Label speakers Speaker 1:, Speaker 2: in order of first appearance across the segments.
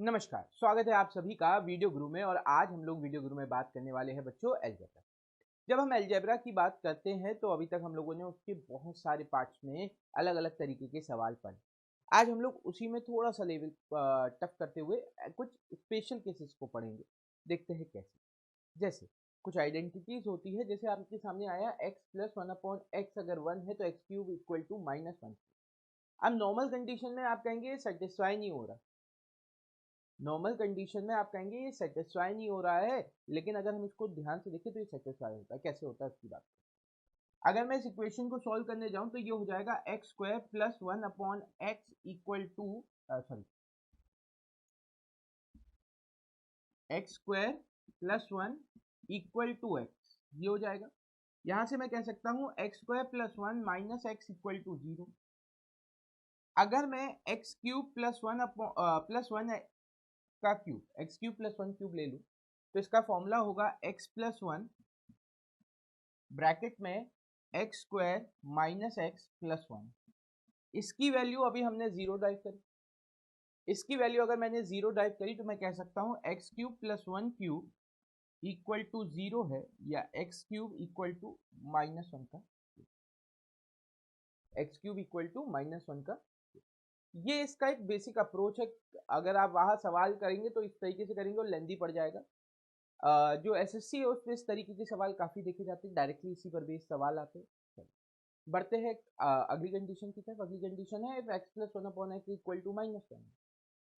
Speaker 1: नमस्कार, स्वागत है आप सभी का वीडियो गुरु में। और आज हम लोग वीडियो गुरु में बात करने वाले हैं बच्चों अलजेब्रा। जब हम अलजेब्रा की बात करते हैं तो अभी तक हम लोगों ने उसके बहुत सारे पार्ट्स में अलग अलग तरीके के सवाल पढ़े। आज हम लोग उसी में थोड़ा सा लेवल टफ करते हुए कुछ स्पेशल केसेस को पढ़ेंगे। देखते हैं कैसे। जैसे कुछ आइडेंटिटीज होती है, जैसे आपके सामने आया x plus one upon x अगर 1 है तो एक्स क्यूब इक्वल टू -1। अब नॉर्मल कंडीशन में आप कहेंगे सेटिस्फाई नहीं हो रहा, नॉर्मल कंडीशन में आप कहेंगे ये सेटिस्फाई नहीं हो रहा है, लेकिन अगर हम इसको ध्यान से देखें तो ये सेटिस्फाई होता है। कैसे होता है इसकी बात। अगर मैं इस इक्वेशन को सॉल्व करने जाऊं तो ये हो जाएगा x square plus one upon x equal to sorry x square plus one equal to x, ये हो जाएगा। यहां से मैं कह सकता हूं x square plus one minus x equal to 0। अगर मैं x cube plus one plus one का cube x cube plus one cube ले लूं तो इसका फॉर्मूला होगा एक्स प्लस वन ब्रैकेट में x square minus x plus one. इसकी वैल्यू अभी हमने जीरो ड्राइव करी। इसकी वैल्यू अगर मैंने जीरो ड्राइव करी तो मैं कह सकता हूं x cube plus one cube equal to 0 है, या एक्स क्यूब इक्वल टू -1 का एक्स क्यूब इक्वल टू -1 का। ये इसका एक बेसिक अप्रोच है। अगर आप वहां सवाल करेंगे तो इस तरीके से करेंगे और लेंदी पड़ जाएगा। जो एसएससी है उसमें इस तरीके के सवाल काफी देखे जाते हैं, डायरेक्टली इसी पर बेस्ड सवाल आते हैं। बढ़ते हैं अगली कंडीशन की तरफ। अगली कंडीशन है if x plus one upon x equal to -1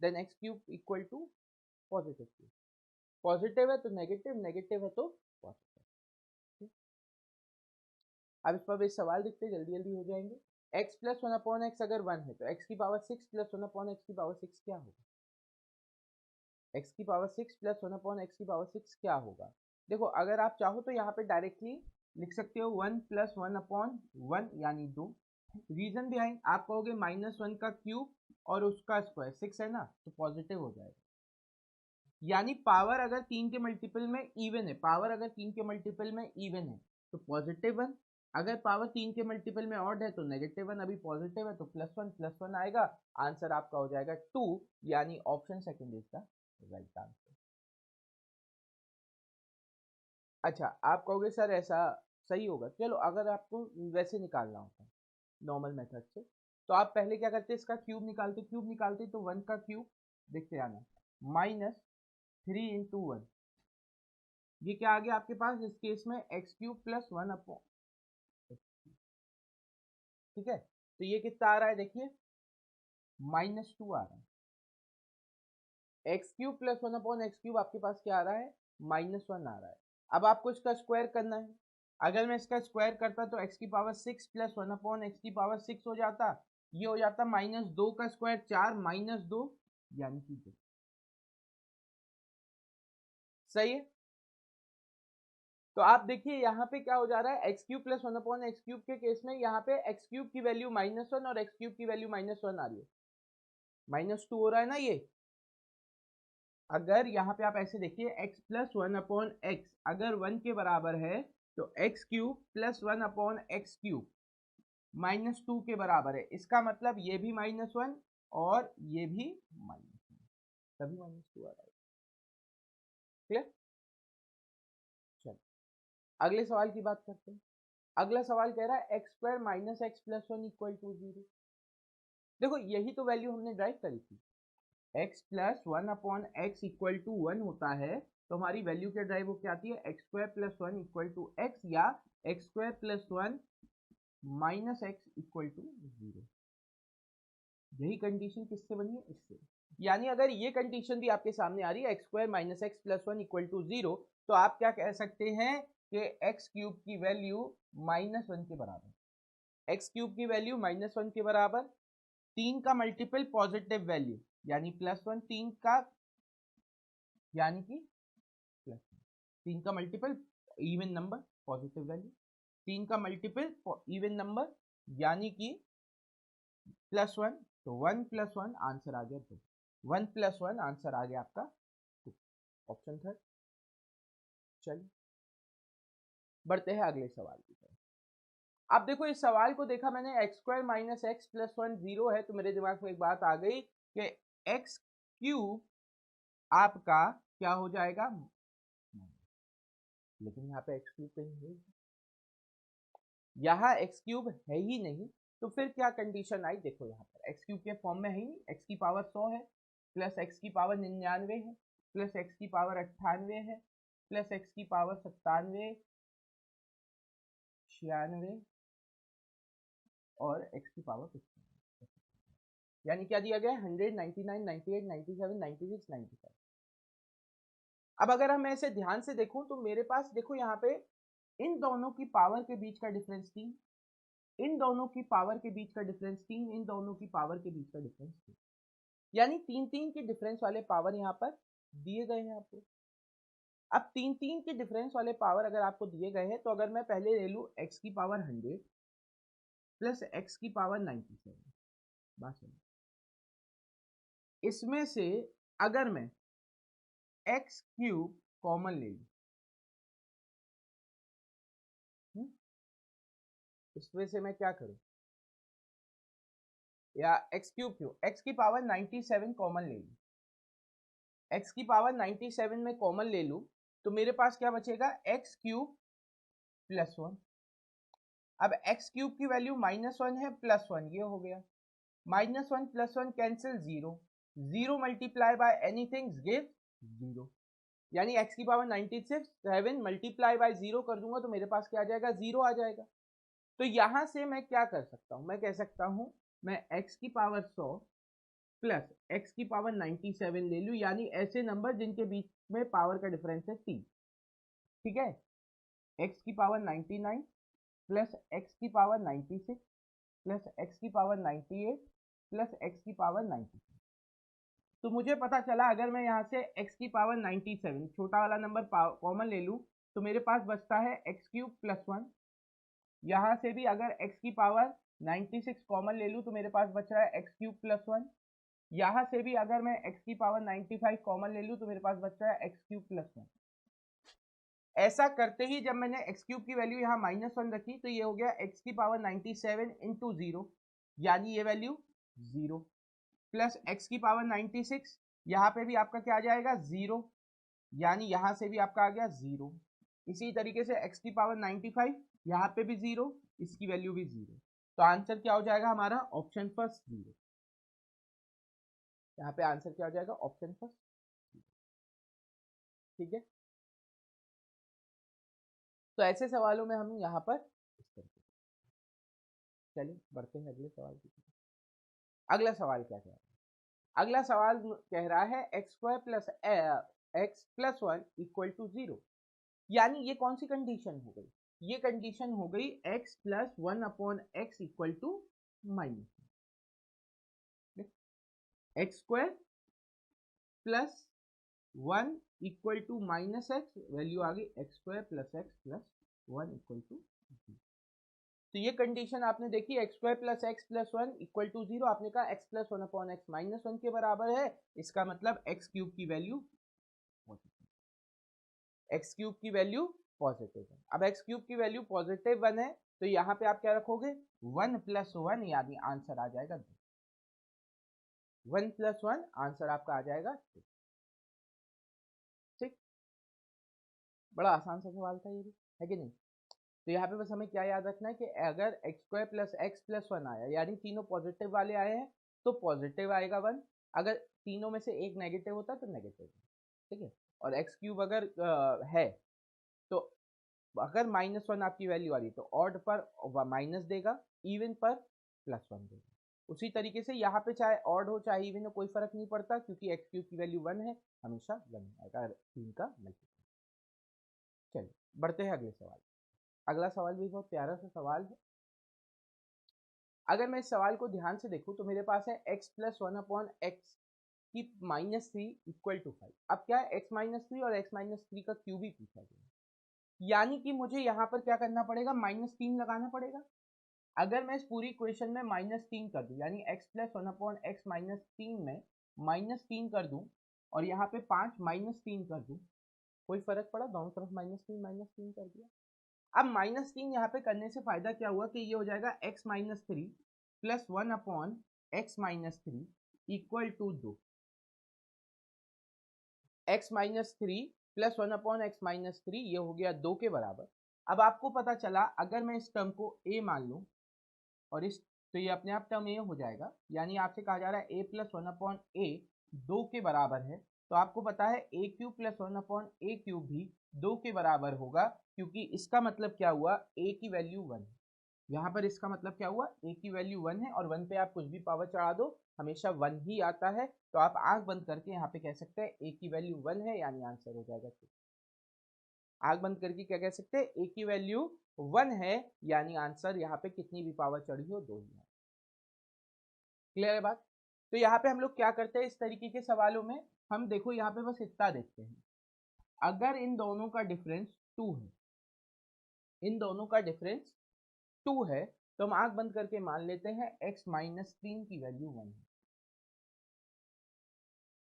Speaker 1: then x cube equal to positive cube. Positive है तो नेगेटिव, नेगेटिव है तो पॉजिटिव। अब इस पर बेस्ड सवाल दिखते हैं, जल्दी जल्दी हो जाएंगे। X plus one upon x अगर 1 है तो एक्स की power 6 plus one upon x की पावर 6 क्या होगा। एक्स की power 6 plus one upon x की पावर 6 क्या होगा। देखो अगर आप चाहो तो यहाँ पे डायरेक्टली लिख सकते हो 1 प्लस वन अपॉन 1 यानी 2। रीजन बिहाइंड आप कहोगे -1 का क्यूब और उसका स्क्वायर 6 है ना, तो पॉजिटिव हो जाएगा। यानी पावर अगर 3 के मल्टीपल में इवन है, पावर अगर 3 के मल्टीपल में इवन है तो पॉजिटिव 1। अगर पावर 3 के मल्टीपल में ऑड है तो नेगेटिव 1। अभी पॉजिटिव है तो +1 आएगा। आंसर आपका हो जाएगा 2, यानी option second is the right answer. अच्छा, आप कहोगे सर ऐसा सही होगा। चलो अगर आपको वैसे निकालना होता नॉर्मल मेथड से तो आप पहले क्या करते, इसका क्यूब निकालते। क्यूब निकालते तो 1 का क्यूब देखते आना -3 इंटू 1, ये क्या आ गया आपके पास इस केस में x cube plus one upon. ठीक है, तो ये कितना आ रहा है देखिए -2 आ रहा है। X cube plus one upon x cube आपके पास क्या आ रहा है -1 आ रहा है। अब आपको इसका स्क्वायर करना है। अगर मैं इसका स्क्वायर करता तो एक्स की power 6 plus one upon x की पावर 6 हो जाता। ये हो जाता -2 का स्क्वायर 4 -2 यानी कि 2। सही है। तो आप देखिए यहाँ पे क्या हो जा रहा है, x cube plus one upon x cube के केस में यहाँ पे एक्स क्यूब की वैल्यू -1 और एक्स क्यूब की वैल्यू -1 आ रही है, -2 हो रहा है ना ये। अगर यहाँ पे आप ऐसे देखिए x plus one upon x अगर 1 के बराबर है तो x cube plus one upon x cube -2 के बराबर है। इसका मतलब ये भी -1 और ये भी -1, तभी -2 आ रहा है। क्लियर। चलो अगले सवाल की बात करते हैं। अगला सवाल कह रहा है x square minus x plus one equal to 0। देखो यही तो वैल्यू हमने ड्राइव करी थी। X plus one upon x equal to 1 होता है तो हमारी वैल्यू क्या ड्राइव होकर आती है, x square plus one equal to x, या x square plus one minus x equal to 0। यही कंडीशन किससे बनी है, इससे। यानी अगर ये कंडीशन भी आपके सामने आ रही है x square minus x plus one equal to 0, तो आप क्या कह सकते हैं कि एक्स क्यूब की वैल्यू -1 के बराबर। एक्स क्यूब की वैल्यू -1 के बराबर, 3 का मल्टीपल पॉजिटिव वैल्यू यानी +1, 3 का यानी कि +1, 3 का multiple even number positive value, 3 का मल्टीपल इवन नंबर यानी कि +1, तो 1 + 1 आंसर आ गया 2। 1 + 1 आंसर आ गया आपका 2, ऑप्शन थर्ड। चलिए बढ़ते हैं अगले सवाल की तरफ। अब देखो इस सवाल को देखा मैंने, x square minus x plus one 0 है तो मेरे दिमाग में एक बात आ गई कि एक्स क्यूब आपका क्या हो जाएगा, लेकिन यहाँ पे एक्स क्यूब कहीं है, यहाँ एक्स क्यूब है ही नहीं, तो फिर क्या कंडीशन आई, देखो यहाँ पर एक्स क्यूब के फॉर्म में है ही नहीं, एक्स की पावर 100 है, प्लस एक्स की पावर 99 है, प्लस एक्स की पावर 98 है, प्लस एक्स की पावर 97, 96 और एक्स की पावर 55, यानी क्या दिया गया है 100, 99, 98, 97, 96, 97। अब अगर हम ऐसे ध्यान से देखूं तो मेरे पास देखो यहाँ पे इन दोनों की पावर के बीच का डिफरेंस 3, इन दोनों की पावर के बीच का डिफरेंस 3, इन दोनों की पावर के बीच का डिफरेंस 3, यानी 3 के डिफरेंस वाले पावर यहाँ पर दिए गए हैं आपको। अब 3 के डिफरेंस वाले पावर अगर आपको दिए गए हैं तो अगर मैं पहले ले लूँ एक्स की पावर 100 प्लस एक्स की पावर 97, बात समझ, इसमें से अगर मैं एक्स क्यूब कॉमन ले लूँ, इसमें से मैं क्या करूं, या एक्स क्यूब क्यों, एक्स की पावर 97 कॉमन ले लूं, एक्स की पावर 97 में कॉमन ले लूं तो मेरे पास क्या बचेगा एक्स क्यूब प्लस 1। अब एक्स क्यूब की वैल्यू -1 है, +1 ये हो गया, -1 + 1 cancel, 0, 0 multiply by anything give 0, यानी एक्स की पावर 97 मल्टीप्लाई बाय 0 कर दूंगा तो मेरे पास क्या आ जाएगा, 0 आ जाएगा। तो यहां से मैं क्या कर सकता हूं, मैं कह सकता हूं मैं एक्स की पावर 100 प्लस एक्स की पावर 97 ले लूं, यानी ऐसे नंबर जिनके बीच में पावर का डिफरेंस है 3, ठीक है, एक्स की पावर 99 प्लस एक्स की पावर 96 प्लस एक्स की पावर 98 प्लस एक्स की पावर 96। तो मुझे पता चला अगर मैं यहाँ से x की पावर 97 छोटा वाला नंबर कॉमन ले लूँ तो मेरे पास बचता है एक्स क्यूब प्लस 1, यहाँ से भी अगर x की पावर 96 कॉमन ले लूँ तो मेरे पास बच रहा है एक्स क्यूब प्लस 1, यहाँ से भी अगर मैं x की पावर 95 कॉमन ले लूँ तो मेरे पास बच रहा है एक्स क्यूब प्लस 1। ऐसा करते ही जब मैंने एक्स क्यूब की वैल्यू यहाँ -1 रखी तो ये हो गया x की पावर 97 इंटू 0, यानी ये वैल्यू 0, प्लस एक्स की पावर 96, यहाँ पे भी आपका क्या आ जाएगा 0, यानी यहाँ से भी आपका आ गया 0। इसी तरीके से x की पावर 95, यहाँ पे भी 0, इसकी वैल्यू भी 0। तो आंसर क्या हो जाएगा हमारा ऑप्शन फर्स्ट 0, यहाँ पे आंसर क्या हो जाएगा ऑप्शन फर्स्ट, ठीक है। तो ऐसे सवालों में हम यहाँ पर इस तरीके, चलिए बढ़ते हैं अगले सवाल की तरफ। अगला सवाल क्या कह रहा है, अगला सवाल कह रहा है x² plus x plus 1 equal to 0, यानी ये कौन सी कंडीशन हो गई, ये कंडीशन हो गई x plus 1 upon x equal to -, x square plus 1 equal to -x, value आ गई x square plus x plus 1 equal to 0। तो ये कंडीशन आपने देखी x square plus x plus 1 equal to 0, आपने कहा x प्लस 1 अपॉन एक्स -1 के बराबर है, इसका मतलब एक्स क्यूब की वैल्यू पॉजिटिव, एक्स क्यूब की वैल्यू पॉजिटिव है। अब एक्स क्यूब की वैल्यू पॉजिटिव 1 है तो यहाँ पे आप क्या रखोगे 1 + 1, यानी आंसर आ जाएगा 2, 1 + 1 आंसर आपका आ जाएगा 2, ठीक। बड़ा आसान सा सवाल था ये भी, है कि नहीं। तो यहाँ पे बस हमें क्या याद रखना है कि अगर x² प्लस एक्स प्लस 1 आया, यानी तीनों पॉजिटिव वाले आए हैं तो पॉजिटिव आएगा 1, अगर तीनों में से एक नेगेटिव होता है तो नेगेटिव, ठीक है। और एक्स क्यूब अगर है तो अगर -1 आपकी वैल्यू आ रही है तो ऑड पर माइनस देगा, इवन पर +1 देगा। उसी तरीके से यहाँ पे चाहे ऑड हो चाहे इवन हो कोई फर्क नहीं पड़ता, क्योंकि एक्स क्यूब की वैल्यू 1 है, हमेशा 1 आएगा 3 का मल्टीप्लाई। चलिए बढ़ते हैं अगले सवाल। अगला सवाल भी बहुत प्यारा सा सवाल है। अगर मैं इस सवाल को ध्यान से देखूं तो मेरे पास है x प्लस 1 अपॉन एक्स की -3 इक्वल टू 5। अब क्या है x -3 और x -3 का क्यूब ही पूछा गया, यानी कि मुझे यहाँ पर क्या करना पड़ेगा -3 लगाना पड़ेगा। अगर मैं इस पूरी इक्वेशन में -3 कर दूं, यानी x प्लस 1 अपॉन एक्स -3 में -3 कर दूं और यहाँ पे 5 -3 कर दूं, कोई फर्क पड़ा, दोनों तरफ -3 कर दिया। अब -3 यहाँ पे करने से फायदा क्या हुआ कि ये हो जाएगा x -3 plus 1 upon x -3 equal to 2, x minus three plus 1/x-3, ये हो गया 2 के बराबर। अब आपको पता चला अगर मैं इस टर्म को a मान लूं और इस, तो ये अपने आप टर्म a हो जाएगा, यानी आपसे कहा जा रहा है a प्लस 1/a 2 के बराबर है। तो आपको पता है a cube plus 1/a cube भी 2 के बराबर होगा, क्योंकि इसका मतलब क्या हुआ, a की वैल्यू 1 है। यहाँ पर इसका मतलब क्या हुआ, a की वैल्यू 1 है और 1 पे आप कुछ भी पावर चढ़ा दो हमेशा 1 ही आता है। तो आप आंख बंद करके यहाँ पे कह सकते हैं a की वैल्यू 1 है, यानी आंसर हो जाएगा 2। आंख बंद करके क्या कह सकते हैं, a की वैल्यू 1 है, यानी आंसर यहाँ पे कितनी भी पावर चढ़ी हो 2 ही है। क्लियर है बात। तो यहाँ पे हम लोग क्या करते हैं इस तरीके के सवालों में, हम देखो यहाँ पे बस इतना देखते हैं, अगर इन दोनों का डिफरेंस 2 है, इन दोनों का डिफरेंस 2 है, तो हम आंख बंद करके मान लेते हैं x माइनस 3 की वैल्यू 1 है,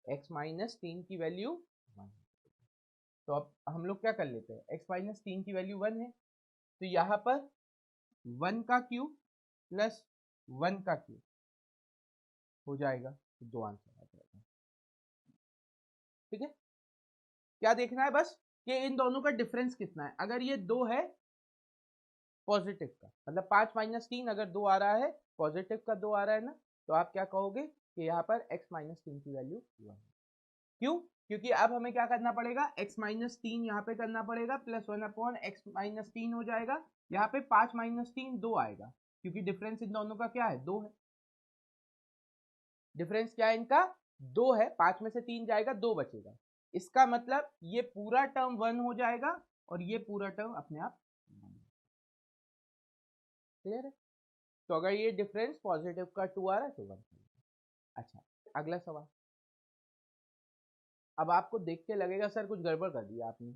Speaker 1: x माइनस 3 की वैल्यू 1 है। तो अब हम लोग क्या कर लेते हैं, x माइनस 3 की वैल्यू 1 है, तो यहाँ पर 1 का क्यूब प्लस 1 का क्यूब हो जाएगा, तो 2 आंसर आ जाएगा। ठीक है, क्या देखना है बस कि इन दोनों का डिफरेंस कितना है। अगर ये 2 है पॉजिटिव का, मतलब 5 माइनस 3 अगर 2 आ रहा है, पॉजिटिव का 2 आ रहा है ना, तो आप क्या कहोगे कि यहाँ पर x माइनस 3 की वैल्यू 1 है। क्यों, क्योंकि अब हमें क्या करना पड़ेगा, x माइनस 3 यहाँ पे करना पड़ेगा, प्लस 1/x माइनस 3 हो जाएगा। यहाँ पे 5 माइनस 3 2 आएगा, क्योंकि डिफरेंस इन दोनों का क्या है, 2 है। डिफरेंस क्या है इनका, 2 है, 5 में से 3 जाएगा, 2 बचेगा। इसका मतलब ये पूरा टर्म 1 हो जाएगा और ये पूरा टर्म अपने आप। क्लियर है। तो अगर ये डिफरेंस पॉजिटिव का 2 आ रहा है तो 1। अच्छा, अगला सवाल। अब आपको देख के लगेगा सर कुछ गड़बड़ कर दिया आपने।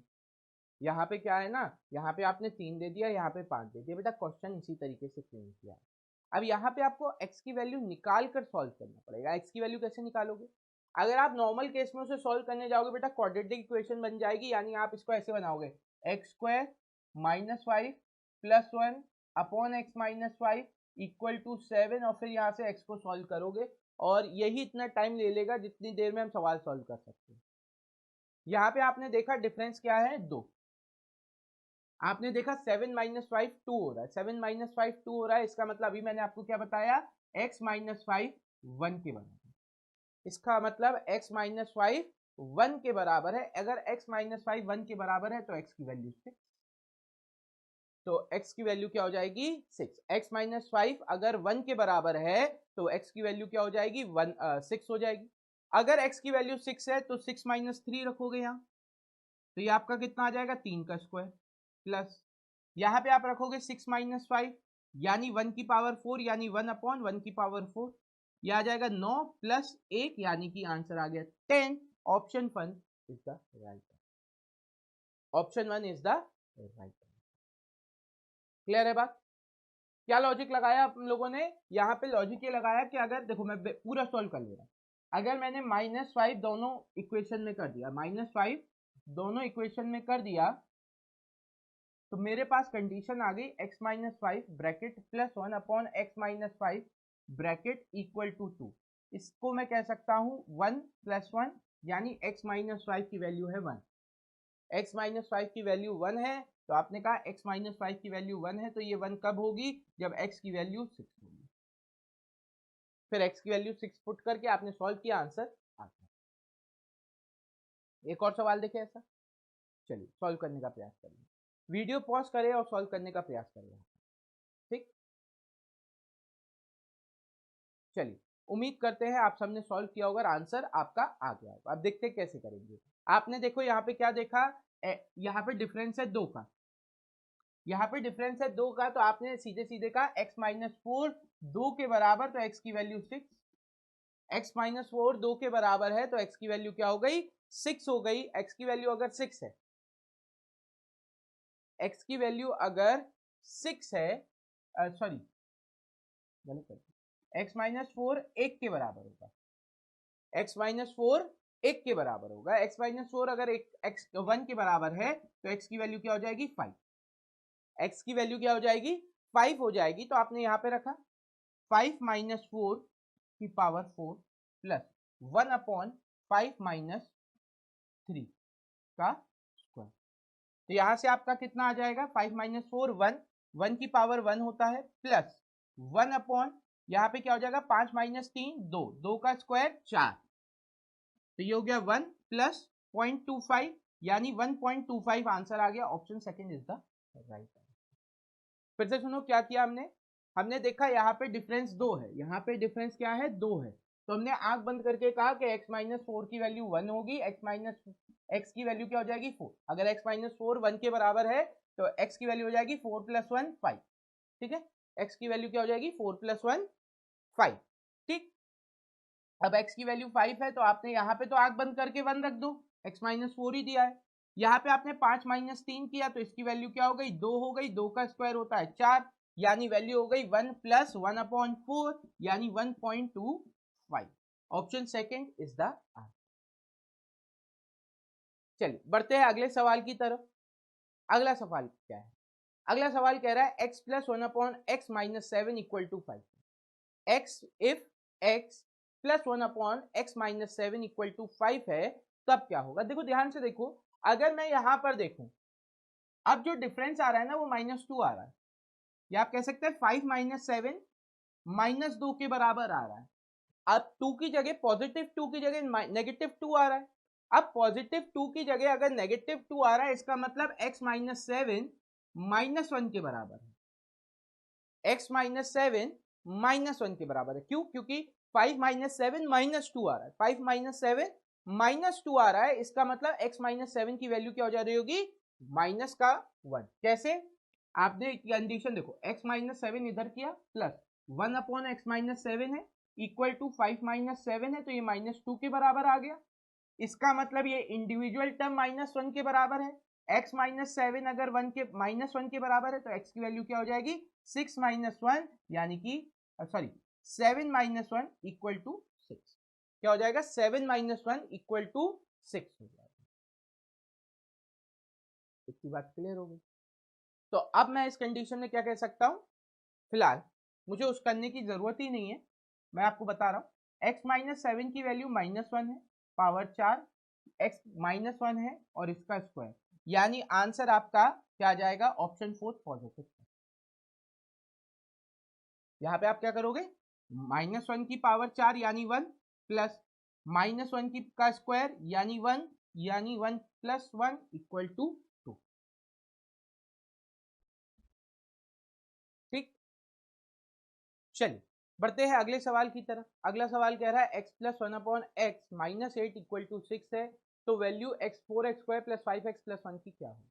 Speaker 1: यहाँ पे क्या है ना, यहाँ पे आपने 3 दे दिया, यहाँ पे 5 दे दिया। बेटा क्वेश्चन इसी तरीके से फ्रेम किया है। अब यहाँ पे आपको x की वैल्यू निकाल कर सॉल्व करना पड़ेगा। x की वैल्यू कैसे निकालोगे, अगर आप नॉर्मल केस में उसे सॉल्व करने जाओगे बेटा क्वाड्रेटिक इक्वेशन बन जाएगी, यानी आप इसको ऐसे बनाओगे x² minus 5 plus 1 upon x minus 5 equal to 7, और फिर यहाँ से x को सॉल्व करोगे, और यही इतना टाइम ले लेगा जितनी देर में हम सवाल सॉल्व कर सकते हैं। यहाँ पे आपने देखा डिफरेंस क्या है, 2। आपने देखा 7 माइनस 5 2 हो रहा है, 7 माइनस 5 2 हो रहा है। इसका मतलब अभी मैंने आपको क्या बताया, x माइनस 5 1 के बराबर। इसका मतलब x माइनस 5 1 के बराबर है। अगर x माइनस 5 1 के बराबर है तो x की वैल्यू 6, तो x की वैल्यू क्या हो जाएगी 6। x माइनस 5 अगर 1 के बराबर है तो x की वैल्यू क्या हो जाएगी 6 हो जाएगी। अगर x की वैल्यू 6 है तो 6 माइनस 3 रखोगे यहाँ, तो ये आपका कितना आ जाएगा 3 का स्क्वायर, प्लस यहाँ पे आप रखोगे 6 माइनस 5 यानी 1 की पावर 4, यानी 1/1 की पावर 4, ये आ जाएगा 9 प्लस 1, यानी कि आंसर आ गया 10। Option 1 is the right, option 1 is the right. Clear है बात। क्या लॉजिक लगाया हम लोगों ने, यहाँ पे लॉजिक ये लगाया कि अगर देखो मैं पूरा सॉल्व कर ले रहा हूँ, अगर मैंने -5 दोनों इक्वेशन में कर दिया, -5 दोनों इक्वेशन में कर दिया, तो मेरे पास कंडीशन आ गई x minus 5 bracket plus 1/x minus 5 bracket equal to 2। इसको मैं कह सकता हूँ 1 प्लस 1, यानी x माइनस 5 की वैल्यू है 1। x माइनस 5 की वैल्यू 1 है, तो आपने कहा x माइनस 5 की वैल्यू 1 है, तो ये 1 कब होगी, जब x की वैल्यू 6 होगी। फिर x की वैल्यू 6 पुट करके आपने सॉल्व किया, आंसर आ गया। एक और सवाल देखें ऐसा, चलिए सॉल्व करने का प्रयास करिए, वीडियो पॉज करें और सॉल्व करने का प्रयास करें। ठीक, चलिए उम्मीद करते हैं आप सबने सॉल्व किया होगा, आंसर आपका आ गया होगा। अब देखते हैं कैसे करेंगे। आपने देखो यहाँ पे क्या देखा, यहाँ पे डिफरेंस है 2 का, यहाँ पे डिफरेंस है 2 का, तो आपने सीधे सीधे कहा x माइनस 4 2 के बराबर, तो x की वैल्यू 6। x माइनस 4 2 के बराबर है, तो x की वैल्यू क्या हो गई 6 हो गई। x की वैल्यू अगर 6 है, x की वैल्यू अगर 6 है, सॉरी गलत कर, x माइनस 4 1 के बराबर होगा, x माइनस 4 1 के बराबर होगा। x माइनस 4 अगर x 1 के बराबर है, तो x की वैल्यू क्या हो जाएगी 5। x की वैल्यू क्या हो जाएगी 5 हो जाएगी, तो आपने यहाँ पे रखा 5 माइनस 4 की पावर 4 प्लस 1/5 माइनस 3 का स्क्वायर। तो यहाँ से आपका कितना आ जाएगा, 5 माइनस 4 1, 1 की पावर 1 होता है, प्लस 1 अपॉन यहाँ पे क्या हो जाएगा, 5 माइनस 3 2, 2 का स्क्वायर 4, तो ये हो गया 1 प्लस 0.25 यानी 1.25 आंसर आ गया। Option second is the right. फिर से सुनो क्या किया हमने, हमने देखा यहाँ पे डिफरेंस 2 है, यहाँ पे डिफरेंस क्या है, 2 है, तो हमने आंख बंद करके कहा कि x माइनस 4 की वैल्यू 1 होगी, x की वैल्यू क्या हो जाएगी 4। अगर x माइनस 4 1 के बराबर है तो x की वैल्यू हो जाएगी 4 प्लस 1 5। ठीक है, x की वैल्यू क्या हो जाएगी 4 प्लस 1 5। ठीक, अब x की वैल्यू 5 है तो आपने यहाँ पे तो आंख बंद करके 1 रख दो, x माइनस 4 ही दिया है। यहाँ पे आपने 5 माइनस 3 किया तो इसकी वैल्यू क्या हो गई, 2 हो गई, 2 का स्क्वायर होता है 4, यानी वैल्यू हो गई 1 प्लस 1 अपॉन 4 यानी 1.25। Option second is the answer. चलिए बढ़ते हैं अगले सवाल की तरफ। अगला सवाल क्या है, अगला सवाल कह रहा है x plus 1 upon x minus 7 equal to 5। x if x plus 1 upon x minus 7 equal to 5 है तब क्या होगा। देखो ध्यान से देखो, अगर मैं यहां पर देखूं, अब जो डिफरेंस आ रहा है ना वो -2 आ रहा है, या आप कह सकते हैं 5 माइनस 7 -2 के बराबर आ रहा है। अब 2 की जगह पॉजिटिव 2 की जगह नेगेटिव 2 आ रहा है। अब पॉजिटिव 2 की जगह अगर नेगेटिव 2 आ रहा है इसका मतलब x माइनस 7 -1 के बराबर है, x माइनस 7 -1 के बराबर है। क्यों, क्योंकि 5 माइनस 7 -2 आ रहा है, 5 माइनस 7 -2 आ रहा है, इसका मतलब x माइनस 7 की वैल्यू क्या हो जा रही होगी, माइनस का 1। कैसे, आपने कंडीशन देखो, x माइनस 7 इधर किया प्लस 1 अपॉन x माइनस 7 है इक्वल टू 5 माइनस 7 है, तो ये -2 के बराबर आ गया। इसका मतलब ये इंडिविजुअल टर्म -1 के बराबर है। x माइनस 7 अगर -1 के बराबर है तो x की वैल्यू क्या हो जाएगी 6 माइनस 1 यानी कि 7 माइनस 1 इक्वल टू 6। क्या हो जाएगा, 7 माइनस 1 इक्वल टू 6 हो जाएगा। इतनी बात क्लियर हो गई। तो अब मैं इस कंडीशन में क्या कह सकता हूं, फिलहाल मुझे उस करने की जरूरत ही नहीं है, मैं आपको बता रहा हूं x माइनस 7 की वैल्यू -1 है, पावर 4, x -1 है और इसका स्क्वायर, यानी आंसर आपका क्या आ जाएगा, ऑप्शन 4 पॉजिटिव। यहाँ पे आप क्या करोगे, -1 की पावर 4 यानी 1 प्लस -1 की का स्क्वायर यानी 1, यानी 1 प्लस 1 इक्वल टू 2। ठीक, चलिए बढ़ते हैं अगले सवाल की तरफ। अगला सवाल कह रहा है x plus 1 upon x minus 8 equal to 6 है, तो value x 4x square plus 5x plus 1 की क्या होगी।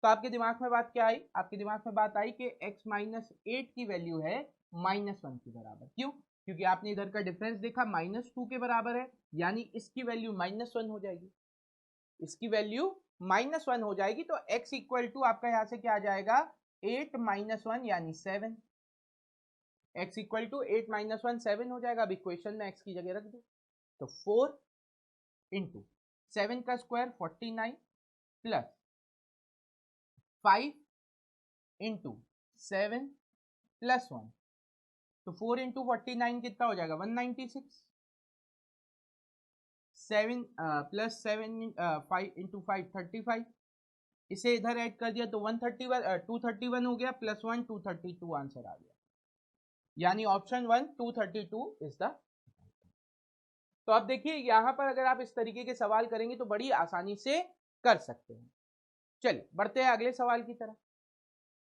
Speaker 1: तो आपके दिमाग में बात क्या आई, आपके दिमाग में बात आई कि x माइनस 8 की वैल्यू है -1 के बराबर। क्यों, क्योंकि आपने इधर का डिफरेंस देखा -2 के बराबर है, यानी इसकी वैल्यू -1 हो जाएगी, इसकी वैल्यू -1 हो जाएगी। तो x इक्वल टू आपका यहां से क्या आ जाएगा, 8 माइनस 1 यानी 7। x इक्वल टू 8 माइनस 1 7 हो जाएगा। अब इक्वेशन में x की जगह रख दो, तो 4 इंटू 7 का स्क्वायर 49 प्लस 5 इंटू 7 प्लस 1, तो 4 इंटू 49 कितना हो जाएगा 196, 7 प्लस 7 5 इंटू 5 35, इसे इधर ऐड कर दिया तो 131 231 हो गया, प्लस 1 232 आंसर आ गया, यानी ऑप्शन 1 232 इज द। तो अब देखिए यहां पर अगर आप इस तरीके के सवाल करेंगे तो बड़ी आसानी से कर सकते हैं। चलिए बढ़ते हैं अगले सवाल की तरफ।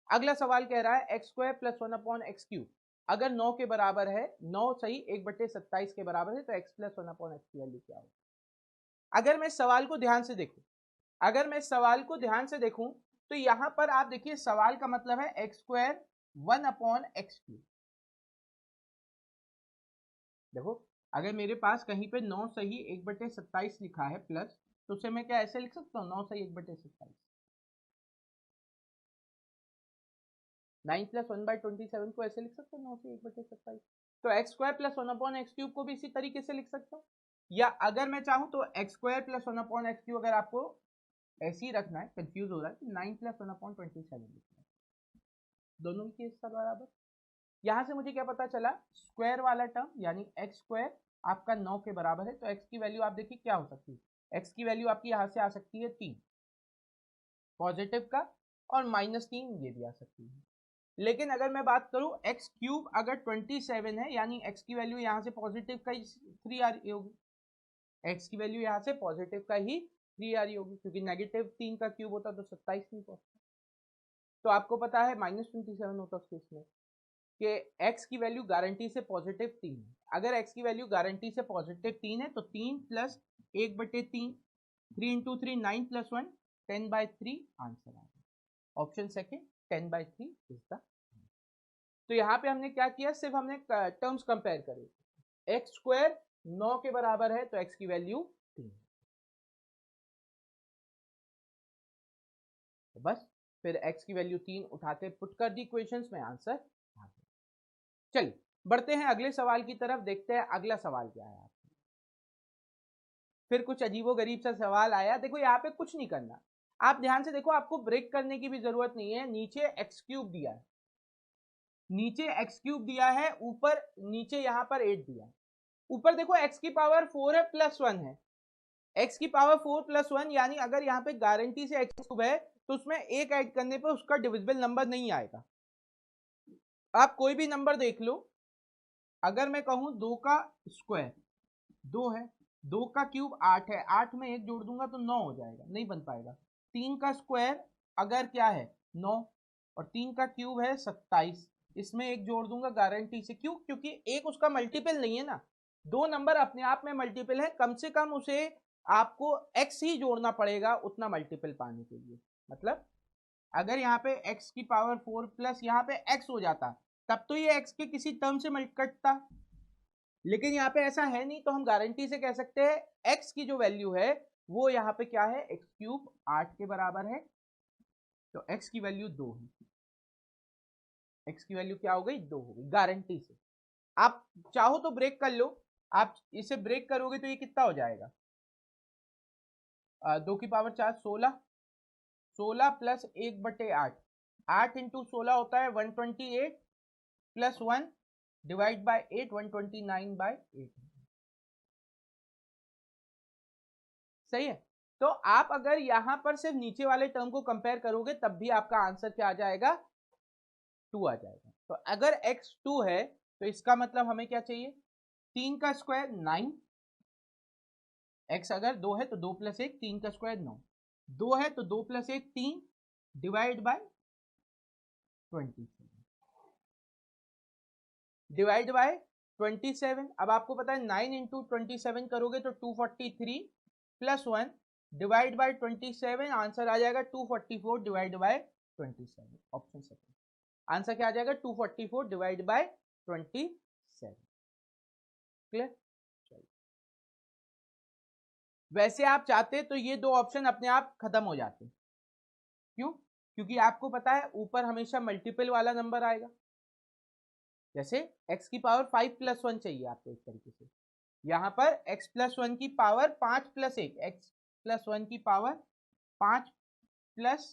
Speaker 1: अगला सवाल कह रहा है x square plus 1 upon x cube अगर 9 के बराबर है, 9 सही 1/27 के बराबर है, तो x प्लस 1 अपॉन एक्स की वैल्यू क्या होगी। अगर मैं सवाल को ध्यान से देखूं, अगर मैं सवाल को ध्यान से देखूं तो यहां पर आप देखिए सवाल का मतलब है x square 1 upon x cube. देखो अगर मेरे पास कहीं पे 9 सही 1/27 लिखा है प्लस, तो उसे मैं क्या ऐसे लिख सकता हूँ 9 सही 1/27, 9 प्लस 1/27 को ऐसे लिख सकते हो 9 से 1/27। तो x square plus 1 upon x cube को भी इसी तरीके से लिख सकता हूँ, या अगर मैं चाहूँ तो x square plus 1 upon x cube अगर आपको ऐसे ही रखना है, कंफ्यूज हो रहा है, तो 9 प्लस 1 अपॉन 27 लिखना है, दोनों की केस का बराबर। यहाँ से मुझे क्या पता चला, स्क्वायर वाला टर्म यानी एक्स स्क्वायर आपका 9 के बराबर है, तो एक्स की वैल्यू आप देखिए क्या हो सकती है, x की वैल्यू आपकी यहां से आ सकती है 3 पॉजिटिव का, और -3 ये भी आ सकती है। लेकिन अगर मैं बात करूं एक्स क्यूब अगर 27 है, यानी x की वैल्यू यहाँ से पॉजिटिव का ही 3 आ रही होगी, x की वैल्यू यहाँ से पॉजिटिव का ही 3 आ रही होगी, क्योंकि नेगेटिव 3 का क्यूब होता तो 27 नहीं पहुंचता। तो आपको पता है -27 होता उस केस में कि x की वैल्यू गारंटी से पॉजिटिव 3 है। अगर x की वैल्यू गारंटी से पॉजिटिव 3 है तो 3 प्लस 1/3, 3 इंटू 3 9 प्लस 1 10/3 आंसर आ गया। Option second 10/3 is the. तो यहाँ पे हमने क्या किया, सिर्फ हमने टर्म्स कंपेयर करे। एक्स स्क्वायर 9 के बराबर है तो x की वैल्यू 3, तो बस फिर x की वैल्यू 3 उठाते पुट कर दी इक्वेशंस में, आंसर आ गया। चलिए बढ़ते हैं अगले सवाल की तरफ, देखते हैं अगला सवाल क्या है। फिर कुछ अजीबो गरीब सा सवाल आया। देखो यहाँ पे कुछ नहीं करना, आप ध्यान से देखो, आपको ब्रेक करने की भी जरूरत नहीं है। नीचे एक्स क्यूब दिया है, नीचे एक्स क्यूब दिया है, ऊपर नीचे यहाँ पर 8 दिया है। ऊपर देखो x की पावर 4 है प्लस 1 है, x की पावर 4 प्लस 1, यानी अगर यहाँ पे गारंटी से x क्यूब है तो उसमें एक ऐड करने पे उसका डिविजिबल नंबर नहीं आएगा। आप कोई भी नंबर देख लो, अगर मैं कहूं 2 का स्क्वायर 2 है, 2 का क्यूब 8 है, 8 में 1 जोड़ दूंगा तो 9 हो जाएगा, नहीं बन पाएगा। 3 का स्क्वायर अगर क्या है 9, और 3 का क्यूब है 27, इसमें 1 जोड़ दूंगा गारंटी से, क्यों, क्योंकि एक उसका मल्टीपल नहीं है ना। दो नंबर अपने आप में मल्टीपल है, कम से कम उसे आपको x ही जोड़ना पड़ेगा उतना मल्टीपल पाने के लिए। मतलब अगर यहाँ पे x की पावर 4 प्लस यहाँ पे x हो जाता तब तो ये x के किसी टर्म से कटता, लेकिन यहाँ पे ऐसा है नहीं, तो हम गारंटी से कह सकते हैं x की जो वैल्यू है वो यहाँ पे क्या है, x क्यूब 8 के बराबर है, तो x की वैल्यू 2 है। x की वैल्यू क्या हो गई, 2 हो गई गारंटी से। आप चाहो तो ब्रेक कर लो, आप इसे ब्रेक करोगे तो ये कितना हो जाएगा, 2 की पावर 4 16, 16 प्लस 1/8, 8 इंटू 16 होता है 128 प्लस 1 डिवाइड बाय 8 129/8। सही है। तो आप अगर यहां पर सिर्फ नीचे वाले टर्म को कंपेयर करोगे तब भी आपका आंसर क्या आ जाएगा, 2 आ जाएगा। तो अगर x 2 है तो इसका मतलब हमें क्या चाहिए, 3 का स्क्वायर 9, x अगर 2 है तो 2 प्लस 1 3 का स्क्वायर 9, 2 है तो 2 plus 1 3 divide by 27, divide by 27। अब आपको पता है 9 इंटू 27 करोगे तो 243 प्लस 1 डिवाइड बाय 27, आंसर आ जाएगा 244 divide by 27। Option second answer क्या आ जाएगा, 244 डिवाइड बाय 27। क्लियर। वैसे आप चाहते तो ये दो ऑप्शन अपने आप खत्म हो जाते, क्यों, क्योंकि आपको पता है ऊपर हमेशा मल्टीपल वाला नंबर आएगा। जैसे x की पावर 5 प्लस 1 चाहिए आपको, इस तरीके से यहां पर x प्लस 1 की पावर 5 प्लस 1, x प्लस 1 की पावर 5 प्लस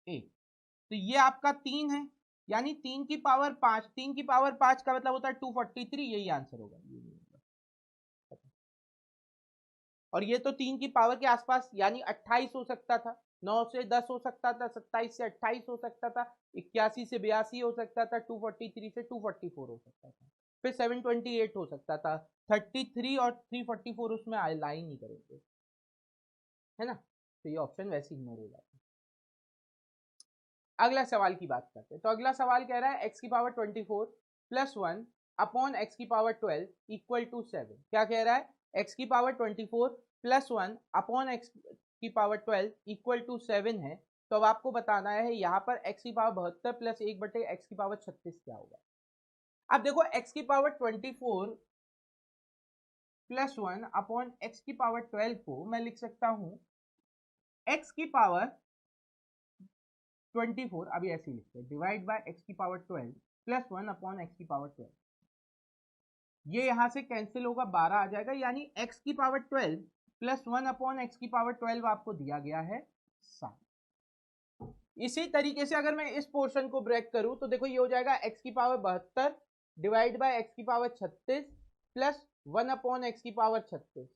Speaker 1: 1, तो ये आपका 3 है, यानी 3 की पावर 5, 3 की पावर 5 का मतलब होता है 243, यही आंसर होगा। और ये तो 3 की पावर के आसपास, यानी 28 हो सकता था, 9 से 10 हो सकता था, 27 से 28 हो सकता था, 81 से 82 हो सकता था, 243 से 244 हो सकता था, फिर 728 हो सकता था, 33 और 344 उसमें लाई नहीं करेंगे, है ना, तो ये ऑप्शन वैसे इग्नोर हो जाता है। अगला सवाल की बात करते हैं। तो अगला सवाल कह रहा है एक्स की पावर 24 प्लस 1 अपॉन एक्स की पावर 12 इक्वल टू 7। क्या कह रहा है, एक्स की पावर 24 प्लस 1 अपॉन एक्स की पावर 12 इक्वल टू 7 है। तो अब आपको बताना है यहाँ पर एक्स की पावर 72 प्लस 1/x की पावर 36 क्या होगा। अब देखो एक्स की पावर 24 प्लस 1 अपॉन एक्स की पावर 12 को मैं लिख सकता हूं एक्स की पावर 24, अभी ऐसे ही लिखते हैं, डिवाइड बाय एक्स की पावर 12 प्लस 1 अपॉन एक्स की पावर 12। ये यहां से कैंसिल होगा, 12 आ जाएगा, यानी एक्स की पावर 12 प्लस 1 अपॉन एक्स की पावर 12 आपको दिया गया है 7। इसी तरीके से अगर मैं इस पोर्शन को ब्रेक करूं तो देखो ये हो जाएगा एक्स की पावर 72 डिवाइड बाय एक्स की पावर 36 प्लस 1 अपॉन एक्स की पावर 36।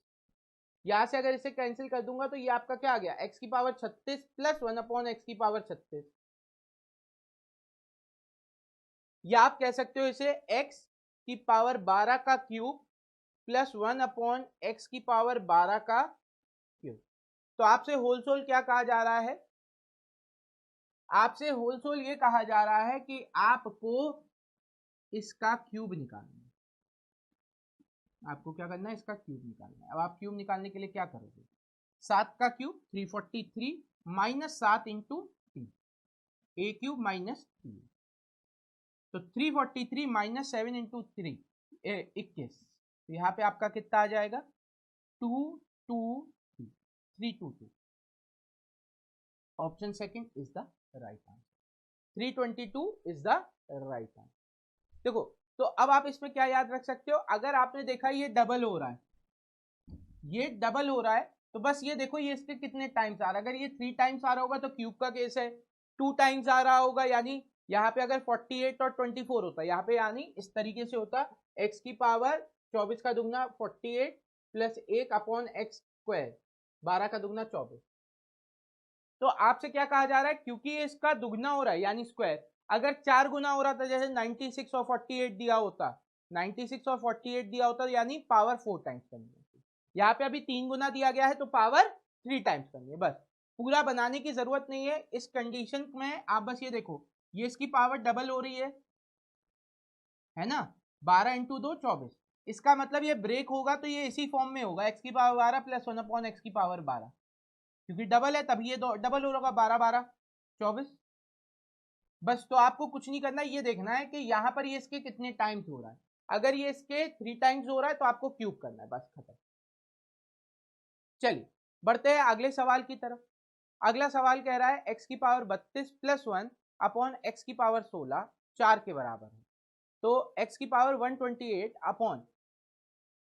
Speaker 1: यहां से अगर इसे कैंसिल कर दूंगा तो ये आपका क्या आ गया, x की पावर 36 प्लस 1 अपॉन एक्स की पावर 36, या आप कह सकते हो इसे x की पावर 12 का क्यूब प्लस 1 अपॉन एक्स की पावर 12 का क्यूब। तो आपसे होल सोल क्या कहा जा रहा है, आपसे होल सोल ये कहा जा रहा है कि आपको इसका क्यूब निकालना है, आपको क्या करना है, इसका क्यूब निकालना है। अब आप क्यूब निकालने के लिए क्या करोगे, 7 का क्यूब 343 माइनस 7 इंटू 3, ए क्यूब माइनस 3, तो 343 माइनस 7 इंटू 3 21, तो यहाँ पे आपका कितना आ जाएगा 222, 322, option second is the right answer, 322 is the right answer. देखो तो अब आप इसमें क्या याद रख सकते हो, अगर आपने देखा ये डबल हो रहा है, ये डबल हो रहा है, तो बस ये देखो ये इसके कितने टाइम्स आ रहा है, अगर ये 3 टाइम्स आ रहा होगा तो क्यूब का केस है, 2 टाइम्स आ रहा होगा यानी यहाँ पे अगर 48 और 24 होता है यहाँ पे, यानी इस तरीके से होता x की पावर 24 का दुगना 48 प्लस 1 अपॉन एक्स स्क्वायर 12 का दुगना 24। तो आपसे क्या कहा जा रहा है, क्योंकि इसका दुगना हो रहा है यानी स्क्वायर, अगर 4 गुना हो रहा था जैसे 96 और 48 दिया होता, 96 और 48 दिया होता यानी पावर 4 टाइम्स करनी है, यहाँ पे अभी 3 गुना दिया गया है तो पावर 3 टाइम्स करनी है, बस पूरा बनाने की जरूरत नहीं है इस कंडीशन में। आप बस ये देखो ये इसकी पावर डबल हो रही है ना, 12 इंटू 2 24, इसका मतलब ये ब्रेक होगा तो ये इसी फॉर्म में होगा, एक्स की पावर 12 प्लस 1 अपॉन एक्स की पावर 12, क्योंकि डबल है तभी ये डबल हो रहा, 12 12 24, बस। तो आपको कुछ नहीं करना, ये देखना है कि यहाँ पर ये इसके कितने टाइम्स हो रहा है, अगर ये इसके 3 टाइम्स हो रहा है तो आपको क्यूब करना है, बस खत्म। चलिए बढ़ते हैं अगले सवाल की तरफ। अगला सवाल कह रहा है x की पावर 32 प्लस 1 अपॉन एक्स की पावर 16 4 के बराबर है, तो x की power 128 upon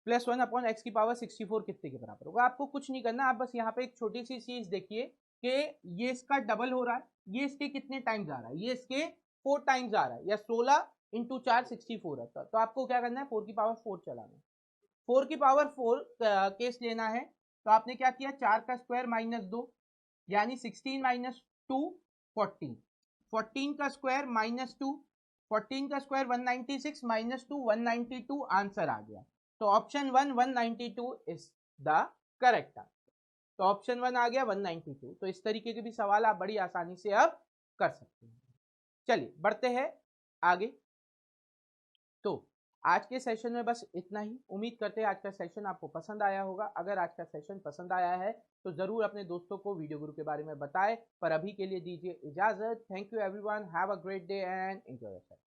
Speaker 1: plus 1 upon x की पावर 64 कितने के बराबर होगा। आपको कुछ नहीं करना, आप बस यहाँ पे एक छोटी सी चीज देखिए कि ये इसका डबल हो रहा है, ये इसके कितने टाइम्स आ रहा है, ये इसके 4 टाइम्स आ रहा है, या 16 इंटू 4 64 है, तो आपको क्या करना है 4 की पावर 4 चलाना है, 4 की पावर 4 केस लेना है, तो आपने क्या किया 4 का स्क्वायर माइनस 2 यानी 16 माइनस 2 14, 14 का स्क्वायर माइनस 2, 14 का स्क्वायर 196 माइनस 2 192, आंसर आ गया। तो option 1 192 is the correct answer, तो ऑप्शन 1 आ गया 192। तो इस तरीके के भी सवाल आप बड़ी आसानी से अब कर सकते हैं। चलिए बढ़ते हैं आगे। तो आज के सेशन में बस इतना ही, उम्मीद करते हैं आज का सेशन आपको पसंद आया होगा। अगर आज का सेशन पसंद आया है तो जरूर अपने दोस्तों को वीडियो गुरु के बारे में बताएं, पर अभी के लिए दीजिए इजाजत। Thank you everyone, have a great day and enjoy your self.